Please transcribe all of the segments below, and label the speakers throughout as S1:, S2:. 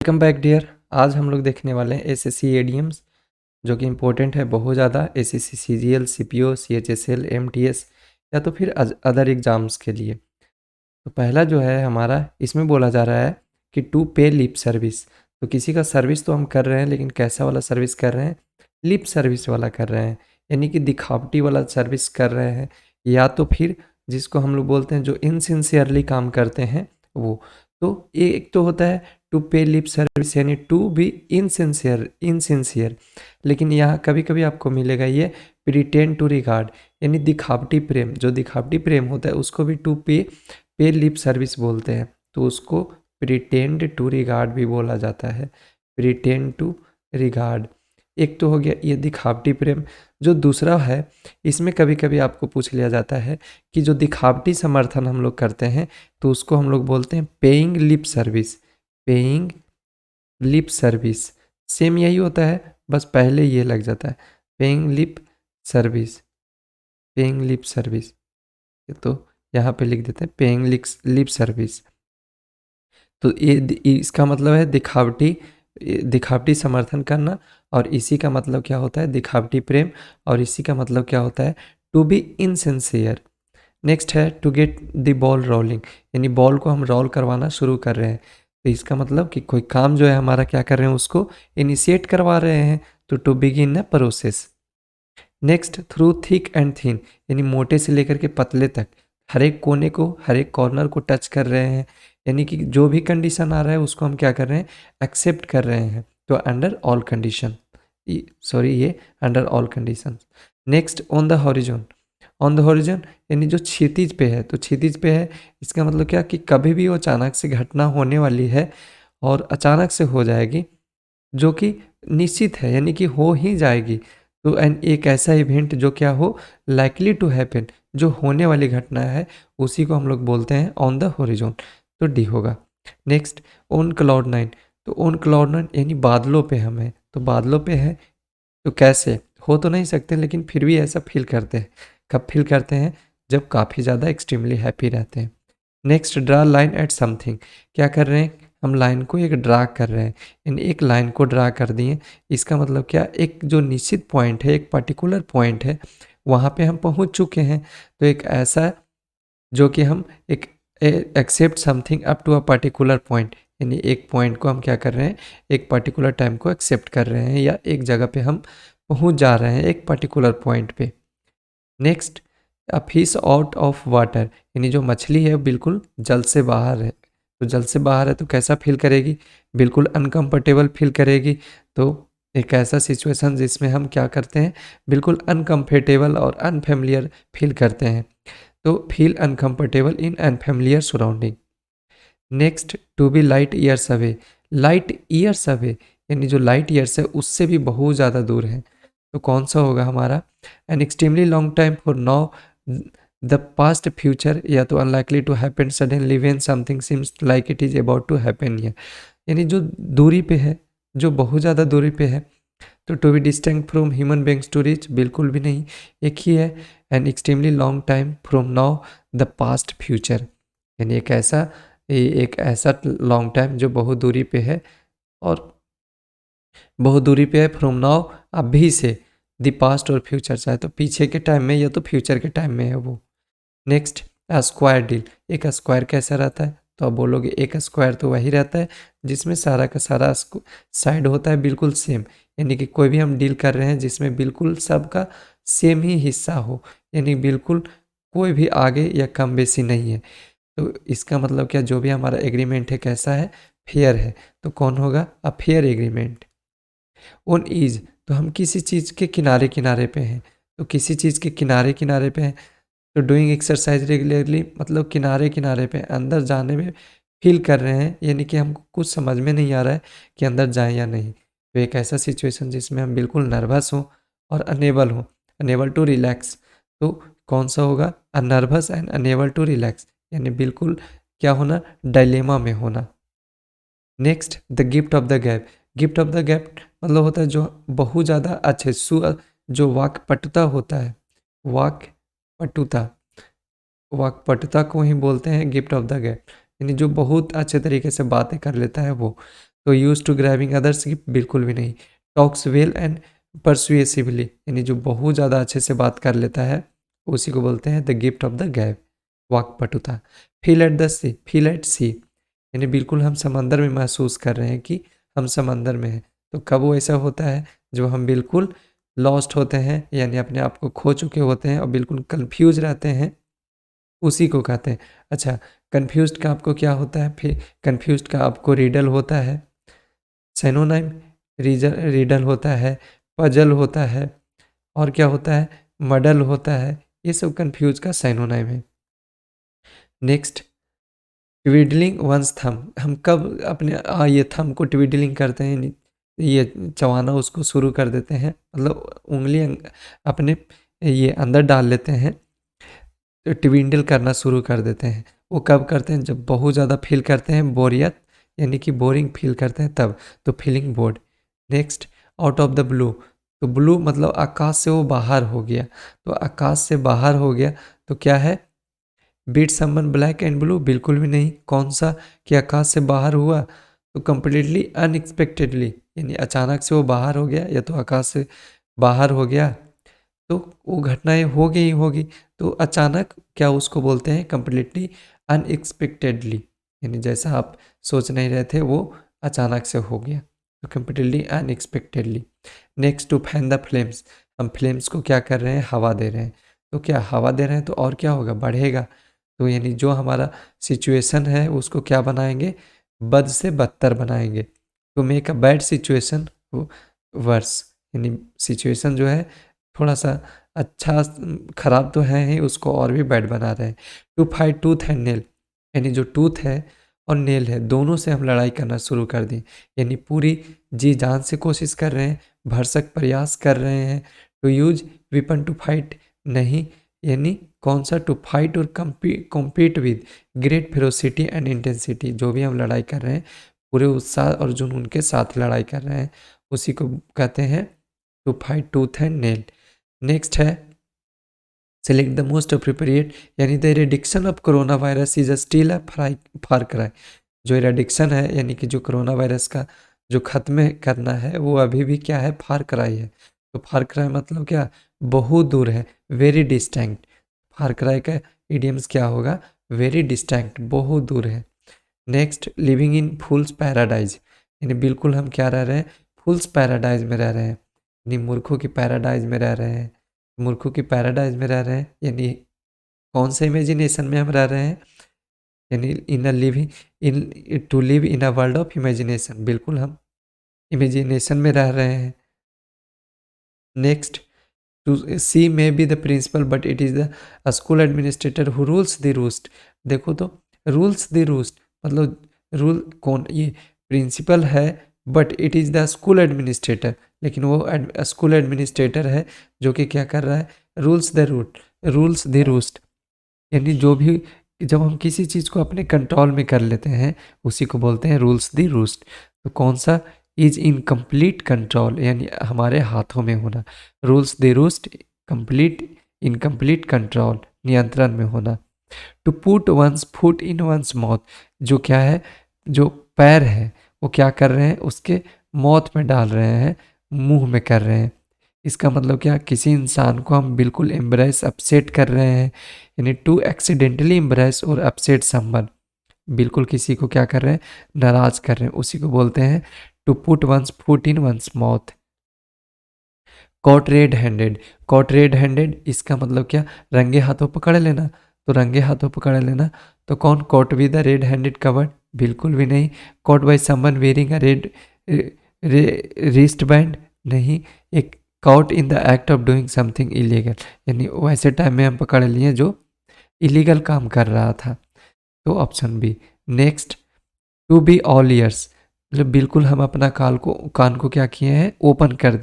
S1: Welcome back dear. आज हम लोग देखने वाले हैं एसएससी एडीएम्स जो कि इम्पोर्टेंट है बहुत ज़्यादा। SSC CGL, CPO, CHSL, MTS या तो फिर अदर एग्ज़ाम्स के लिए। तो पहला जो है हमारा, इसमें बोला जा रहा है कि टू पे लिप सर्विस। तो किसी का सर्विस तो हम कर रहे हैं, लेकिन कैसा वाला सर्विस कर रहे हैं? लिप सर्विस वाला कर रहे हैं, यानी कि दिखावटी वाला सर्विस कर रहे हैं। या तो फिर जिसको हम लोग बोलते हैं जो इनसिंसियरली काम करते हैं वो। तो एक तो होता है टू पे लिप सर्विस, यानी टू बी इनसिंसियर। लेकिन यहाँ कभी कभी आपको मिलेगा ये प्रिटेंड टू रिगार्ड, यानी दिखावटी प्रेम। जो दिखावटी प्रेम होता है उसको भी टू पे लिप सर्विस बोलते हैं। तो उसको प्रिटेंड टू रिगार्ड भी बोला जाता है, प्रिटेंड टू रिगार्ड। एक तो हो गया ये दिखावटी प्रेम। जो दूसरा है, इसमें कभी कभी आपको पूछ लिया जाता है कि जो दिखावटी समर्थन हम लोग करते हैं तो उसको हम लोग बोलते हैं paying lip service. Paying lip service same यही होता है, बस पहले ये लग जाता है paying lip service. Paying lip service, तो यहाँ पे लिख देते हैं पेइंग लिप सर्विस। तो ये इसका मतलब है दिखावटी समर्थन करना, और इसी का मतलब क्या होता है? दिखावटी प्रेम। और इसी का मतलब क्या होता है? To be insincere. नेक्स्ट है to get the ball rolling, यानी बॉल को हम रोल करवाना शुरू कर रहे हैं। तो इसका मतलब कि कोई काम जो है हमारा क्या कर रहे हैं, उसको इनिशिएट करवा रहे हैं। तो to begin a process. Next through thick and thin, यानी मोटे से लेकर के पतले तक हर एक कोने को, हर एक कॉर्नर को टच कर रहे हैं। यानी कि जो भी कंडीशन आ रहा है उसको हम क्या कर रहे हैं? एक्सेप्ट कर रहे हैं। तो अंडर ऑल कंडीशन, ये under all condition. Next on the horizon. On the horizon यानी जो क्षितिज पे है, तो क्षितिज पे है इसका मतलब क्या कि कभी भी वो अचानक से घटना होने वाली है और अचानक से हो जाएगी, जो कि निश्चित है, यानी कि हो ही जाएगी। तो एंड एक ऐसा इवेंट जो क्या हो, लाइकली टू हैपन, जो होने वाली घटना है, उसी को हम लोग बोलते हैं ऑन द होरिजोन। तो डी होगा। Next on cloud nine. तो ऑन क्लाउड नाइन यानी बादलों पे हम हैं, तो बादलों पे हैं। तो कैसे हो तो नहीं सकते, लेकिन फिर भी ऐसा फील करते हैं। कब फील करते हैं? जब काफ़ी ज़्यादा एक्सट्रीमली हैप्पी रहते हैं। Next draw line at something. क्या कर रहे हैं? हम लाइन को एक ड्रा कर रहे हैं, यानी एक लाइन को ड्रा कर दिए। इसका मतलब क्या? एक जो निश्चित पॉइंट है, एक पर्टिकुलर पॉइंट है, वहाँ पे हम पहुँच चुके हैं। तो एक ऐसा जो कि हम एक accept something up to a particular point, यानी एक पॉइंट को हम क्या कर रहे हैं? एक पर्टिकुलर टाइम को एक्सेप्ट कर रहे हैं, या एक जगह पे हम पहुँच जा रहे हैं एक पर्टिकुलर पॉइंट पे। Next a fish out of water, यानी जो मछली है बिल्कुल जल से बाहर है। तो जल से बाहर है तो कैसा फील करेगी? बिल्कुल अनकंफर्टेबल फील करेगी। तो एक ऐसा सिचुएशन जिसमें हम क्या करते हैं? बिल्कुल अनकंफर्टेबल और अनफेमिलियर फील करते हैं। तो feel uncomfortable in unfamiliar surrounding. Next to be light years away. Light years away यानी जो लाइट ईयर्स है उससे भी बहुत ज़्यादा दूर है। तो कौन सा होगा हमारा? An extremely long time for now the past future, या तो unlikely to happen suddenly when something seems like it is about to happen here. यानी जो दूरी पे है, जो बहुत ज़्यादा दूरी पे है। तो to be distinct from human beings to reach, बिल्कुल भी नहीं, एक ही है। An extremely long time from now the past future, यानी एक ऐसा लॉन्ग टाइम जो बहुत दूरी पे है, और बहुत दूरी पे है फ्रॉम नाउ अभी से, द पास्ट और फ्यूचर, चाहे तो पीछे के टाइम में या तो फ्यूचर के टाइम में है वो। Next square deal. एक स्क्वायर कैसा रहता है? तो आप बोलोगे एक स्क्वायर तो वही रहता है जिसमें सारा का सारा साइड होता है बिल्कुल सेम, यानी कि कोई भी हम डील कर रहे हैं जिसमें बिल्कुल सबका सेम ही हिस्सा हो, यानी बिल्कुल कोई भी आगे या कम बेसी नहीं है। तो इसका मतलब क्या? जो भी हमारा एग्रीमेंट है कैसा है? फेयर है। तो कौन होगा? A fair agreement. On ease, तो हम किसी चीज़ के किनारे किनारे पे हैं। तो किसी चीज़ के किनारे किनारे पे हैं। तो डूइंग एक्सरसाइज रेगुलरली मतलब किनारे किनारे पे, अंदर जाने में फील कर रहे हैं, यानी कि हमको कुछ समझ में नहीं आ रहा है कि अंदर जाएं या नहीं। तो एक ऐसा सिचुएशन जिसमें हम बिल्कुल नर्वस हों और अनेबल हों, अनेबल टू रिलैक्स। तो कौन सा होगा? Nervous and unable to relax, यानी बिल्कुल क्या होना? डायलेमा में होना। Next the gift of the gap. Gift of the gap मतलब होता है जो बहुत ज़्यादा अच्छे जो वाक्पटुता होता है, वाक्पटुता, वाक्पटुता को ही बोलते हैं गिफ्ट ऑफ द गैप, यानी जो बहुत अच्छे तरीके से बातें कर लेता है वो। तो use to grabbing others gift बिल्कुल भी नहीं। टॉक्स वेल एंड परसुएसिवली, यानी जो बहुत ज़्यादा अच्छे से बात कर लेता है उसी को बोलते हैं the gift of the gab, वाक्पटुता। Feel at the sea, feel at sea, यानी बिल्कुल हम समंदर में महसूस कर रहे हैं कि हम समंदर में हैं। तो कब वो ऐसा होता है जब हम बिल्कुल लॉस्ट होते हैं, यानी अपने आप को खो चुके होते हैं और बिल्कुल कंफ्यूज रहते हैं, उसी को कहते हैं। अच्छा, कंफ्यूज्ड का आपको क्या होता है? फिर कंफ्यूज्ड का आपको रीडल होता है, सिनोनिम रीडल होता है, पजल होता है, और क्या होता है? मडल होता है। ये सब कंफ्यूज का सिनोनिम है। नेक्स्ट, ट्विडलिंग वंस थम, हम कब अपने ये थम को ट्विडलिंग करते हैं, ये चबाना उसको शुरू कर देते हैं, मतलब उंगली अपने ये अंदर डाल लेते हैं, तो ट्विंडल करना शुरू कर देते हैं। वो कब करते हैं? जब बहुत ज़्यादा फील करते हैं बोरियत, यानी कि बोरिंग फील करते हैं तब, तो feeling board. Next, out of the blue, तो ब्लू मतलब आकाश से वो बाहर हो गया, तो आकाश से बाहर हो गया तो क्या है? Beat someone black and blue, बिल्कुल भी नहीं। कौन सा कि आकाश से बाहर हुआ? तो कंप्लीटली अनएक्सपेक्टेडली, यानी अचानक से वो बाहर हो गया, या तो आकाश से बाहर हो गया, तो वो घटनाएं हो गई होगी। तो अचानक क्या उसको बोलते हैं? कंप्लीटली अनएक्सपेक्टेडली, यानी जैसा आप सोच नहीं रहे थे वो अचानक से हो गया, तो completely unexpectedly. Next, to fan the flames, हम फ्लेम्स को क्या कर रहे हैं? हवा दे रहे हैं। तो क्या हवा दे रहे हैं तो और क्या होगा? बढ़ेगा। तो यानी जो हमारा सिचुएशन है उसको क्या बनाएंगे? बद से बदतर बनाएंगे। To make a bad situation worse, यानी सिचुएशन जो है थोड़ा सा अच्छा खराब तो है ही, उसको और भी बैड बना रहे हैं। To fight tooth and nail, यानी जो टूथ है और नेल है दोनों से हम लड़ाई करना शुरू कर दें, यानी पूरी जी जान से कोशिश कर रहे हैं, भरसक प्रयास कर रहे हैं। To use weapon to fight, नहीं, यानी कौन सा? टू फाइट और compete with great ferocity and intensity, जो भी हम लड़ाई कर रहे हैं पूरे उत्साह और जुनून के साथ लड़ाई कर रहे हैं, उसी को कहते हैं to fight tooth and nail. Next है सेलेक्ट द मोस्ट अप्रोप्रिएट, यानी the eradication of corona virus is still a far cry, जो इरेडिक्शन है यानी कि जो कोरोना वायरस का जो खत्म करना है वो अभी भी क्या है? फार क्राई है। तो फार क्राई मतलब क्या? बहुत दूर है, वेरी डिस्टेंट। फार क्राई का इडियम्स क्या होगा? वेरी डिस्टेंट, बहुत दूर है। Next, living in fools paradise, यानी बिल्कुल हम क्या रह रहे हैं? फूल्स पैराडाइज में रह रहे हैं, यानी मूर्खों की पैराडाइज में रह रहे हैं। मूर्खों की पैराडाइज में रह रहे हैं, यानी कौन से इमेजिनेशन में हम रह रहे हैं? यानी in a living in to live in a world of imagination, बिल्कुल हम इमेजिनेशन में रह रहे हैं। Next, to see may be the principal but it is the school administrator who rules the roost. देखो तो रूल्स द रूस्ट मतलब rule कौन? ये प्रिंसिपल है, but it is the school administrator, लेकिन वो स्कूल एडमिनिस्ट्रेटर है जो कि क्या कर रहा है? रूल्स द रूस्ट, यानी जो भी जब हम किसी चीज़ को अपने कंट्रोल में कर लेते हैं उसी को बोलते हैं रूल्स द रूस्ट। तो कौन सा? इज इन कंप्लीट कंट्रोल, यानी हमारे हाथों में होना। Rules the roost, complete in complete control, नियंत्रण में होना। To put one's foot in one's mouth, जो क्या है? जो पैर है वो क्या कर रहे हैं? उसके माउथ में डाल रहे हैं, मुंह में कर रहे हैं। इसका मतलब क्या? किसी इंसान को हम बिल्कुल एम्ब्रेस अपसेट कर रहे हैं, यानी टू एक्सीडेंटली एम्ब्रेस और अपसेट समवन, बिल्कुल किसी को क्या कर रहे हैं? नाराज कर रहे हैं, उसी को बोलते हैं to put one's foot in one's mouth. Caught red handed, इसका मतलब क्या? रंगे हाथों पकड़ लेना। तो रंगे हाथों पकड़ लेना, तो कौन? Caught with a red handed covered, बिल्कुल भी नहीं। Caught by someone wearing a red wrist band, नहीं। एक caught in the act of doing something illegal, यानी वैसे टाइम में हम पकड़ लिए जो इलीगल काम कर रहा था, तो option B. Next, to be all ears, मतलब बिल्कुल हम अपना कान को क्या किए हैं? ओपन कर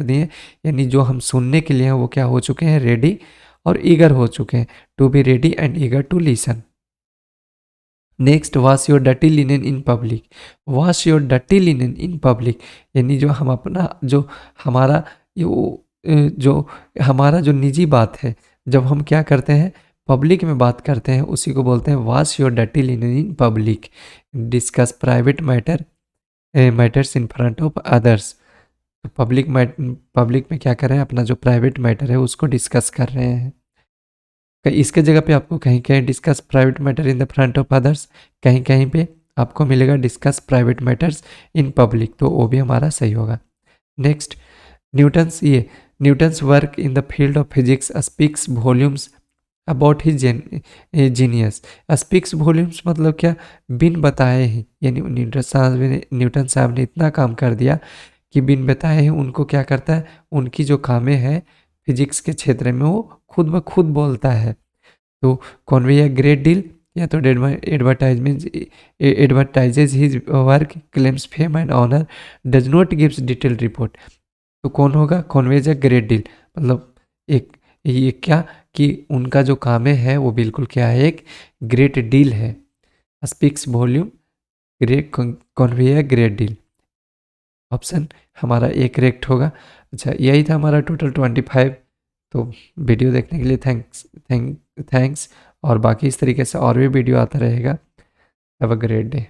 S1: दिए, यानी जो हम सुनने के लिए हैं वो क्या हो चुके हैं? रेडी और ईगर हो चुके हैं। To be ready and eager to listen. Next, wash your dirty linen in public, wash your dirty linen in public, यानी जो हम अपना जो हमारा जो हमारा जो निजी बात है, जब हम क्या करते हैं? पब्लिक में बात करते हैं, उसी को बोलते हैं wash your dirty linen in public. Discuss private matter matters in front of others. तो पब्लिक में क्या कर रहे हैं, अपना जो प्राइवेट मैटर है उसको डिस्कस कर रहे हैं। इसके जगह पे आपको कहीं कहीं discuss private matter in the front of others, कहीं कहीं पे आपको मिलेगा discuss private matters in public, तो वो भी हमारा सही होगा। नेक्स्ट, न्यूटन्स ये Newton's work in the field of physics speaks volumes about he genius. Speaks volumes मतलब क्या, बिन बताए ही, यानी न्यूटन साहब ने इतना काम कर दिया कि बिन बताए ही उनको क्या करता है, उनकी जो कामें हैं फिजिक्स के क्षेत्र में वो खुद ब खुद बोलता है। तो कॉन्वे अ ग्रेट डील, या तो advertises his work, claims fame and honour, does not gives detailed report. तो कौन होगा, कॉन्वेज अ ग्रेट डील, मतलब एक ये क्या कि उनका जो काम है वो बिल्कुल क्या है, एक ग्रेट डील है। Speaks volume, great, Conway a great deal. Option हमारा एक करेक्ट होगा। अच्छा, यही था हमारा टोटल 25। तो वीडियो देखने के लिए थैंक्स। और बाकी इस तरीके से और भी वीडियो आता रहेगा। Have a great day.